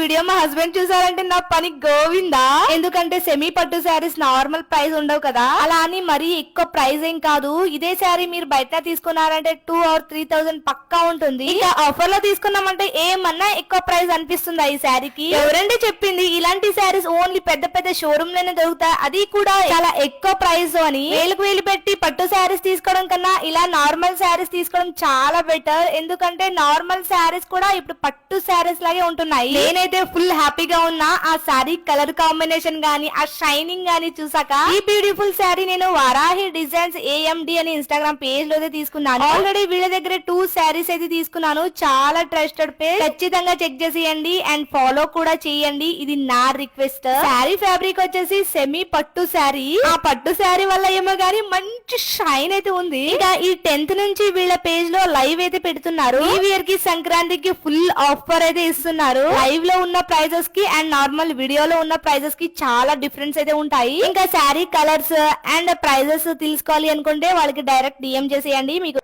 Video మా husband చూసారంటే నా పని గోవిందా. ఎందుకంటే సెమీ పట్టు శారీస్ నార్మల్ ప్రైస్ ఉండవు కదా, అలా అని మరీ ఎక్కువ ప్రైస్ ఏం కాదు. ఇదే శారీ మీరు బయట తీసుకున్నారంటే 2 or 3,000 పక్కా ఉంటుంది. ఇంకా ఆఫర్ లో తీసుకున్నామంటే ఏమన్నా ఎక్కువ ప్రైస్ అనిపిస్తుందా ఈ శారీకి? ఎవరంటే చెప్పింది ఇలాంటి శారీస్ ఓన్లీ పెద్ద పెద్ద షోరూమ్ లోనే దొరుకుతాయి, అది కూడా చాలా ఎక్కువ ప్రైస్ అని. వేలకు వేలు పెట్టి పట్టు శారీస్ తీసుకోవడం కన్నా ఇలా నార్మల్ శారీస్ తీసుకోవడం చాలా బెటర్. ఎందుకంటే నార్మల్ శారీస్ కూడా ఇప్పుడు పట్టు శారీస్ లాగే ఉంటున్నాయి. నేనైతే ఫుల్ హ్యాపీగా ఉన్నా ఆ శారీ కలర్ కాంబినేషన్ గానీ ఆ షైనింగ్ గానీ చూసాక. ఈ బ్యూటిఫుల్ శారీ నేను వారాహి డిజైన్స్ AMD అని ఇన్స్టాగ్రామ్ పేజ్ లో తీసుకున్నాను. ఆల్రెడీ వీళ్ళ దగ్గర 2 శారీస్ అయితే తీసుకున్నాను. చాలా ట్రస్టెడ్ పేజ్, ఖచ్చితంగా చెక్ చేసేయండి అండ్ ఫాలో కూడా చేయండి. ఇది నా రిక్వెస్ట్. శారీ ఫ్యాబ్రిక్ వచ్చేసి సెమీ పట్టు శారీ. ఆ పట్టు శారీ వల్ల ఏమో గానీ మంచి షైన్ అయితే ఉంది. ఇంకా ఈ 10th నుంచి వీళ్ళ పేజ్ లో లైవ్ అయితే పెడుతున్నారు. ఈ ఇయర్ కి సంక్రాంతికి ఫుల్ ఆఫర్ అయితే ఇస్తున్నారు. లైవ్ లో ఉన్న ప్రైజెస్ కి అండ్ నార్మల్ వీడియోలో ఉన్న ప్రైజెస్ కి చాలా డిఫరెన్స్ అయితే ఉంటాయి. ఇంకా శారీ కలర్స్ అండ్ ప్రైజెస్ తెలుసుకోవాలి అనుకుంటే వాళ్ళకి డైరెక్ట్ DM చేసేయండి. మీకు